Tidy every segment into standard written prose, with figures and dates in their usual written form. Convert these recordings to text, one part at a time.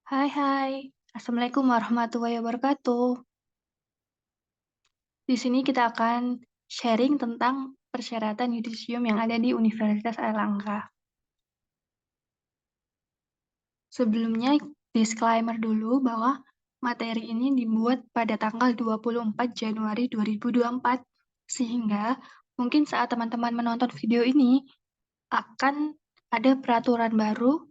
Hai hai, Assalamualaikum warahmatullahi wabarakatuh. Di sini kita akan sharing tentang persyaratan yudisium yang ada di Universitas Airlangga. Sebelumnya, disclaimer dulu bahwa materi ini dibuat pada tanggal 24 Januari 2024, sehingga mungkin saat teman-teman menonton video ini akan ada peraturan baru,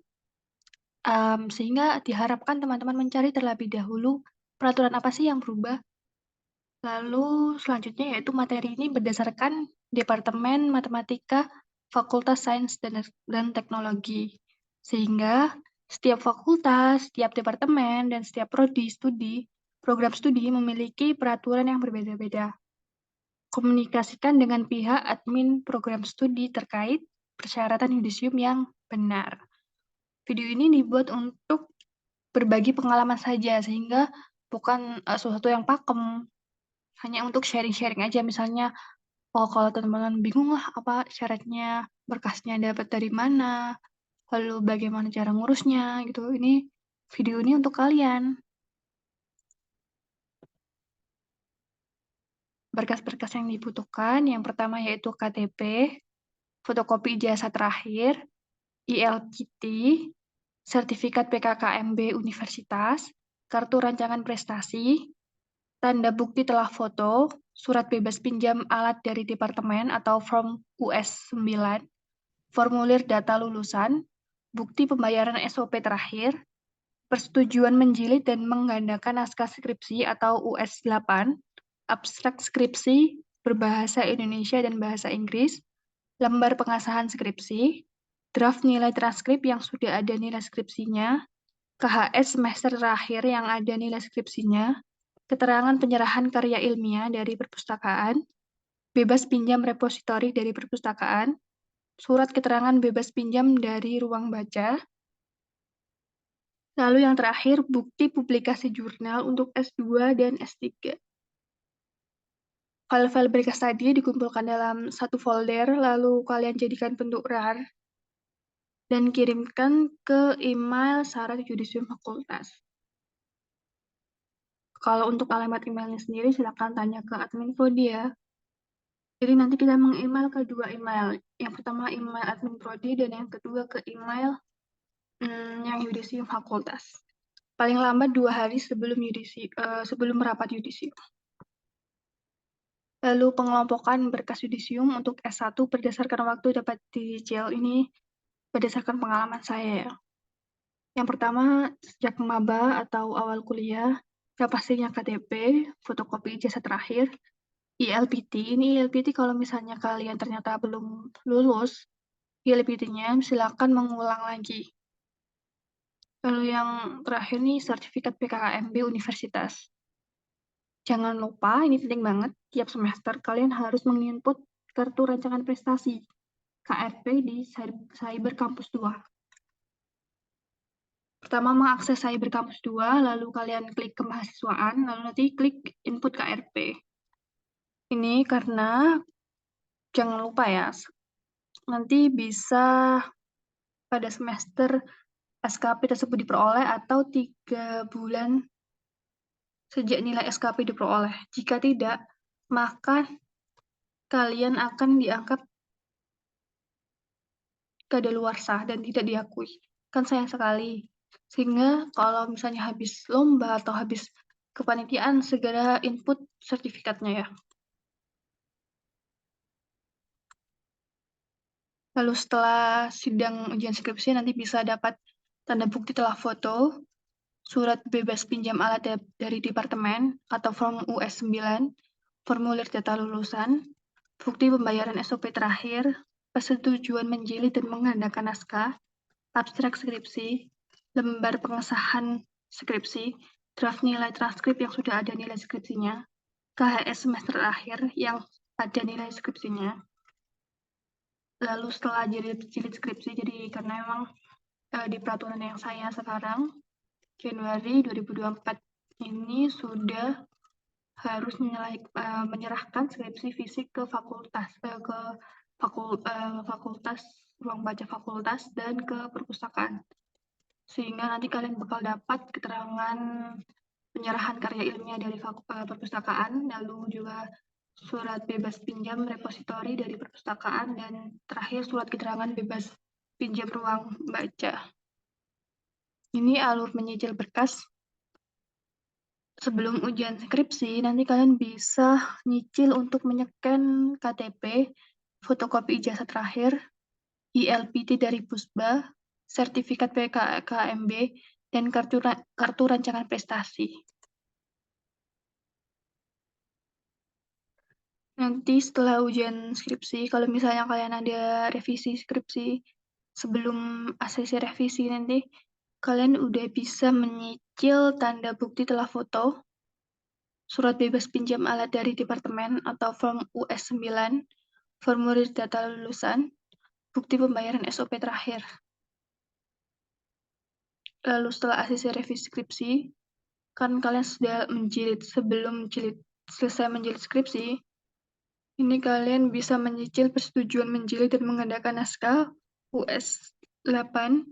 sehingga diharapkan teman-teman mencari terlebih dahulu peraturan apa sih yang berubah. Lalu selanjutnya yaitu materi ini berdasarkan Departemen Matematika Fakultas Sains dan Teknologi. Sehingga setiap fakultas, setiap departemen, dan setiap program studi memiliki peraturan yang berbeda-beda. Komunikasikan dengan pihak admin program studi terkait persyaratan yudisium yang benar. Video ini dibuat untuk berbagi pengalaman saja, sehingga bukan sesuatu yang pakem, hanya untuk sharing-sharing aja. Misalnya, oh kalau teman-teman bingung lah apa syaratnya, berkasnya dapat dari mana, lalu bagaimana cara ngurusnya gitu. Ini video ini untuk kalian. Berkas-berkas yang dibutuhkan, yang pertama yaitu KTP, fotokopi ijazah terakhir, ILPT, sertifikat PKKMB Universitas, kartu rancangan prestasi, tanda bukti telah foto, surat bebas pinjam alat dari departemen atau form US 9, formulir data lulusan, bukti pembayaran SOP terakhir, persetujuan menjilid dan menggandakan naskah skripsi atau US 8, abstrak skripsi berbahasa Indonesia dan bahasa Inggris, lembar pengasahan skripsi, draft nilai transkrip yang sudah ada nilai skripsinya, KHS semester terakhir yang ada nilai skripsinya, keterangan penyerahan karya ilmiah dari perpustakaan, bebas pinjam repositori dari perpustakaan, surat keterangan bebas pinjam dari ruang baca, lalu yang terakhir bukti publikasi jurnal untuk S2 dan S3. File-file berkas tadi dikumpulkan dalam satu folder, lalu kalian jadikan bentuk RAR, dan kirimkan ke email syarat yudisium fakultas. Kalau untuk alamat emailnya sendiri, silakan tanya ke admin Prodi ya. Jadi nanti kita meng-email ke dua email. Yang pertama email admin Prodi, dan yang kedua ke email yang yudisium fakultas. Paling lambat 2 hari sebelum rapat yudisium. Lalu pengelompokan berkas yudisium untuk S1 berdasarkan waktu dapat dicicil. Ini berdasarkan pengalaman saya ya. Yang pertama, sejak maba atau awal kuliah, yang pastinya KTP, fotokopi ijazah terakhir, ILPT. Ini ILPT kalau misalnya kalian ternyata belum lulus, ILPT-nya silakan mengulang lagi. Lalu yang terakhir nih, sertifikat PKKMB Universitas. Jangan lupa, ini penting banget, tiap semester kalian harus menginput kartu rancangan prestasi, KRP di Cyber Campus 2. Pertama mengakses Cyber Campus 2, lalu kalian klik kemahasiswaan, lalu nanti klik input KRP. Ini karena, jangan lupa ya, nanti bisa pada semester SKP tersebut diperoleh atau 3 bulan sejak nilai SKP diperoleh. Jika tidak, maka kalian akan dianggap kadaluarsa dan tidak diakui. Kan sayang sekali. Sehingga kalau misalnya habis lomba atau habis kepanitiaan, segera input sertifikatnya ya. Lalu setelah sidang ujian skripsi nanti bisa dapat tanda bukti telah foto, surat bebas pinjam alat dari departemen atau form US 9, formulir data lulusan, bukti pembayaran SOP terakhir, persetujuan menjilid dan menggandakan naskah, abstrak skripsi, lembar pengesahan skripsi, draft nilai transkrip yang sudah ada nilai skripsinya, KHS semester akhir yang ada nilai skripsinya. Lalu setelah jilid skripsi, jadi karena memang di peraturan yang saya sekarang, Januari 2024 ini sudah harus menyerahkan skripsi fisik ke fakultas, ruang baca fakultas, dan ke perpustakaan. sehingga nanti kalian bakal dapat keterangan penyerahan karya ilmiah dari perpustakaan, lalu juga surat bebas pinjam repositori dari perpustakaan, dan terakhir surat keterangan bebas pinjam ruang baca. Ini alur menyicil berkas sebelum ujian skripsi. Nanti kalian bisa nyicil untuk menyekan KTP, fotokopi ijazah terakhir, ILPT dari Pusba, sertifikat PKKMB, dan kartu rancangan prestasi. Nanti setelah ujian skripsi, kalau misalnya kalian ada revisi skripsi sebelum ACC revisi nanti, kalian udah bisa menyicil tanda bukti telah foto, surat bebas pinjam alat dari departemen atau form US9, formulir data lulusan, bukti pembayaran SOP terakhir. Lalu setelah ACC revisi skripsi, kan kalian sudah menjilid. Sebelum selesai menjilid skripsi, ini kalian bisa menyicil persetujuan menjilid dan mengadakan naskah US 8,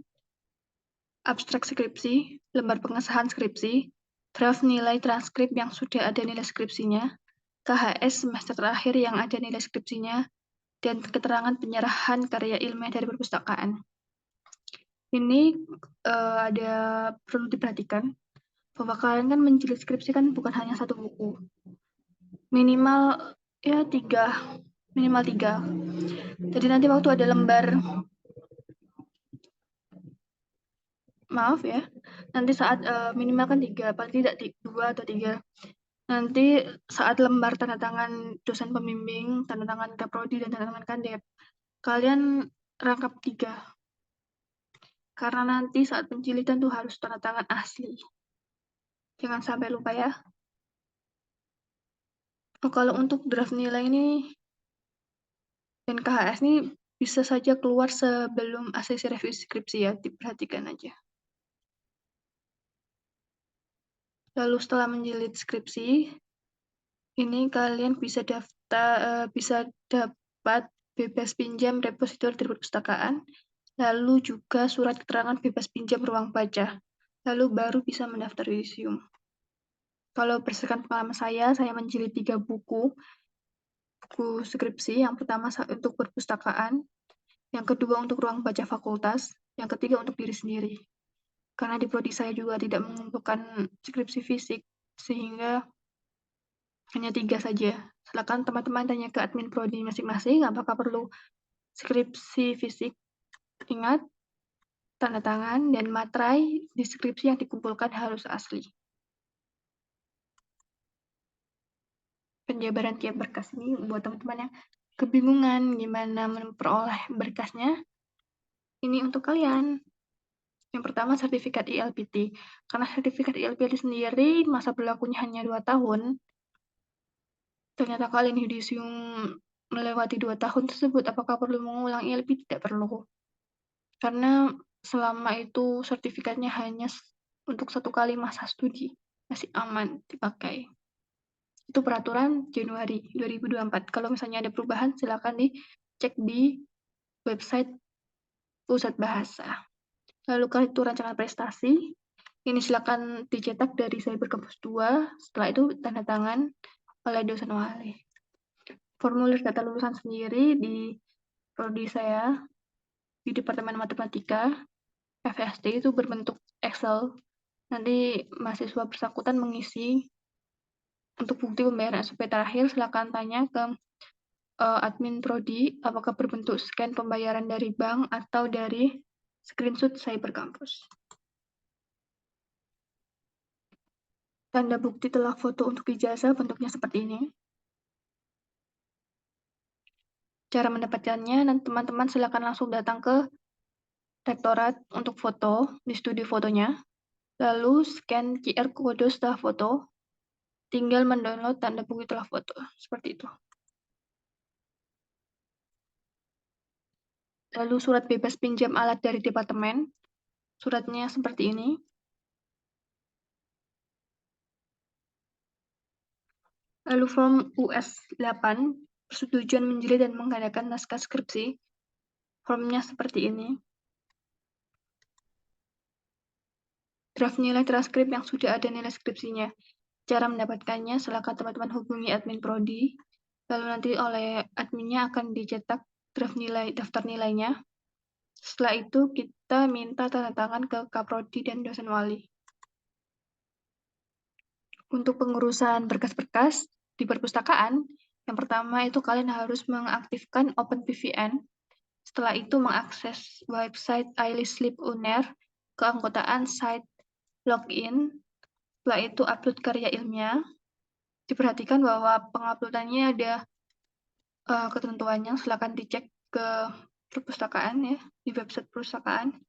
abstrak skripsi, lembar pengesahan skripsi, draft nilai transkrip yang sudah ada nilai skripsinya, KHS semester terakhir yang ada nilai skripsinya, dan keterangan penyerahan karya ilmiah dari perpustakaan. Ini ada perlu diperhatikan bahwa kalian kan menjilid skripsi kan bukan hanya satu buku, minimal ya minimal tiga. Jadi nanti waktu ada lembar, maaf ya, nanti saat minimal kan tiga, paling tidak dua atau tiga. Nanti saat lembar tanda tangan dosen pembimbing, tanda tangan kaprodi, dan tanda tangan kandep, kalian rangkap tiga. Karena nanti saat penjilidan tuh harus tanda tangan asli. Jangan sampai lupa ya. Oh, kalau untuk draft nilai ini dan KHS ini bisa saja keluar sebelum ACC revisi skripsi ya, diperhatikan aja. Lalu setelah menjilid skripsi, ini kalian bisa dapat bebas pinjam repositori dari perpustakaan, lalu juga surat keterangan bebas pinjam ruang baca, lalu baru bisa mendaftar yudisium. Kalau berdasarkan pengalaman saya menjilid 3 buku skripsi. Yang pertama untuk perpustakaan, yang kedua untuk ruang baca fakultas, yang ketiga untuk diri sendiri. Karena di prodi saya juga tidak mengumpulkan skripsi fisik, sehingga hanya 3 saja. Silakan teman-teman tanya ke admin prodi masing-masing apakah perlu skripsi fisik. Ingat, tanda tangan dan materai di skripsi yang dikumpulkan harus asli. Penjabaran tiap berkas ini buat teman-teman yang kebingungan gimana memperoleh berkasnya, ini untuk kalian. Yang pertama, sertifikat ILPT. Karena sertifikat ILPT sendiri masa berlakunya hanya 2 tahun, ternyata kalian yudisium melewati 2 tahun tersebut, apakah perlu mengulang ILPT? Tidak perlu. Karena selama itu sertifikatnya hanya untuk 1 kali masa studi, masih aman dipakai. Itu peraturan Januari 2024. Kalau misalnya ada perubahan, silakan dicek di website Pusat Bahasa. Lalu kartu rancangan prestasi, ini silakan dicetak dari Cyber Kampus 2, setelah itu tanda tangan oleh dosen wali. Formulir data lulusan sendiri di prodi saya, di Departemen Matematika, FST itu berbentuk Excel. Nanti mahasiswa bersangkutan mengisi untuk bukti pembayaran SPP terakhir, silakan tanya ke admin prodi apakah berbentuk scan pembayaran dari bank atau dari screenshot Cyber Kampus. Tanda bukti telah foto untuk ijazah bentuknya seperti ini. Cara mendapatkannya, dan teman-teman silakan langsung datang ke rektorat untuk foto di studio fotonya. Lalu scan QR kode setelah foto, tinggal mendownload tanda bukti telah foto. Seperti itu. Lalu surat bebas pinjam alat dari departemen. Suratnya seperti ini. Lalu form US8, persetujuan menjilid dan mengadakan naskah skripsi. Formnya seperti ini. draft nilai transkrip yang sudah ada nilai skripsinya. Cara mendapatkannya, silakan teman-teman hubungi admin prodi, lalu nanti oleh adminnya akan dicetak daftar nilainya. Setelah itu kita minta tanda tangan ke Kaprodi dan dosen wali. Untuk pengurusan berkas-berkas di perpustakaan, yang pertama itu kalian harus mengaktifkan OpenVPN. Setelah itu mengakses website iListLib UNER, keanggotaan site login. Setelah itu upload karya ilmiah. Diperhatikan bahwa penguploadannya ada ketentuannya, silakan dicek ke perpustakaan ya, di website perpustakaan.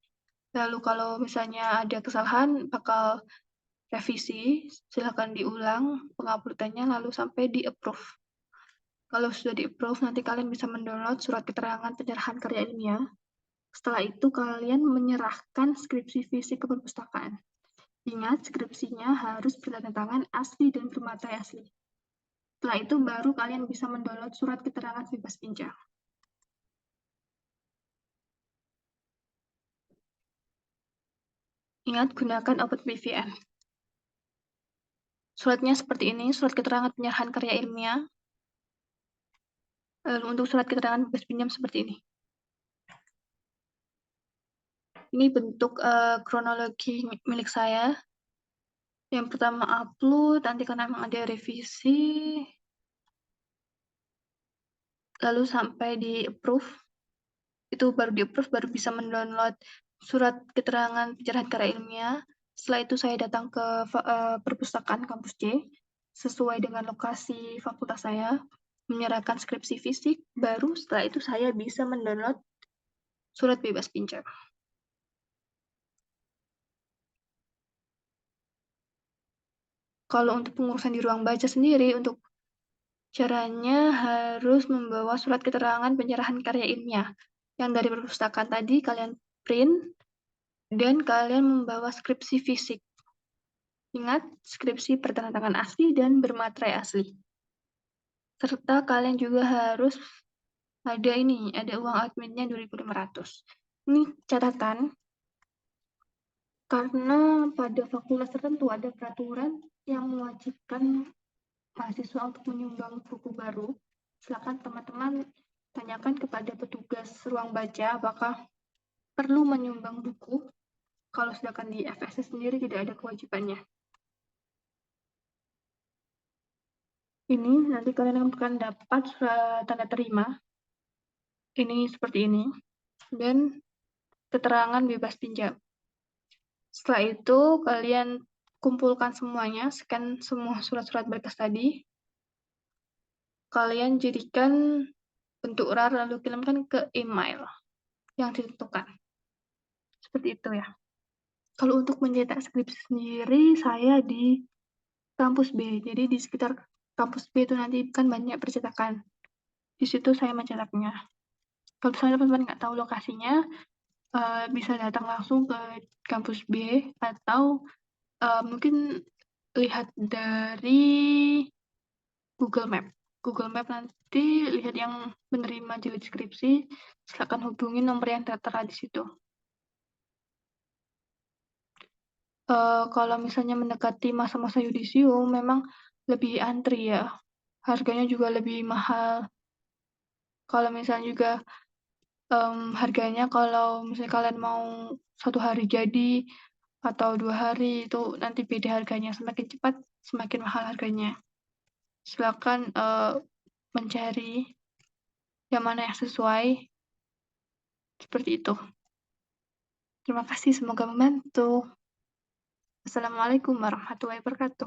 Lalu kalau misalnya ada kesalahan, bakal revisi, silakan diulang penguploadannya lalu sampai di-approve. Kalau sudah di-approve, nanti kalian bisa mendownload surat keterangan penyerahan karya ilmiah. Setelah itu, kalian menyerahkan skripsi fisik ke perpustakaan. Ingat, skripsinya harus bertanda tangan asli dan bermaterai asli. Setelah itu, baru kalian bisa mendownload surat keterangan bebas pinjam. Ingat, gunakan OpenVPN. Suratnya seperti ini, surat keterangan penyerahan karya ilmiah. Lalu untuk surat keterangan bebas pinjam seperti ini. Ini bentuk kronologi milik saya. Yang pertama upload, nanti karena memang ada revisi, lalu sampai di approve. Itu baru di approve, baru bisa mendownload surat keterangan pencerahan karya ilmiah. Setelah itu saya datang ke perpustakaan kampus C, sesuai dengan lokasi fakultas saya, menyerahkan skripsi fisik, baru setelah itu saya bisa mendownload surat bebas pinjam. Kalau untuk pengurusan di ruang baca sendiri, untuk caranya harus membawa surat keterangan penyerahan karya ilmiah. Yang dari perpustakaan tadi kalian print, dan kalian membawa skripsi fisik. Ingat, skripsi bertanda tangan asli dan bermaterai asli. Serta kalian juga harus ada uang adminnya 2.500. Ini catatan, karena pada fakultas tertentu ada peraturan yang mewajibkan mahasiswa untuk menyumbang buku baru. Silakan teman-teman tanyakan kepada petugas ruang baca apakah perlu menyumbang buku. Kalau sedangkan di FSS sendiri tidak ada kewajibannya. Ini nanti kalian akan dapat tanda terima. Ini seperti ini. Dan keterangan bebas pinjam. Setelah itu kalian kumpulkan semuanya, scan semua surat-surat berkas tadi. Kalian jadikan bentuk RAR lalu kirimkan ke email yang ditentukan. Seperti itu ya. Kalau untuk mencetak skripsi sendiri, saya di kampus B. Jadi di sekitar kampus B itu nanti kan banyak percetakan. Di situ saya mencetaknya. Kalau misalnya teman-teman nggak tahu lokasinya, bisa datang langsung ke kampus B atau mungkin lihat dari Google Map. Google Map nanti lihat yang menerima jilid skripsi, silakan hubungi nomor yang tertera di situ. Kalau misalnya mendekati masa-masa yudisium, memang lebih antri ya. Harganya juga lebih mahal. Kalau misalnya juga harganya kalau misalnya kalian mau 1 hari jadi atau 2 hari itu nanti beda harganya. Semakin cepat, semakin mahal harganya. Silakan mencari yang mana yang sesuai. Seperti itu. Terima kasih, semoga membantu. Wassalamualaikum warahmatullahi wabarakatuh.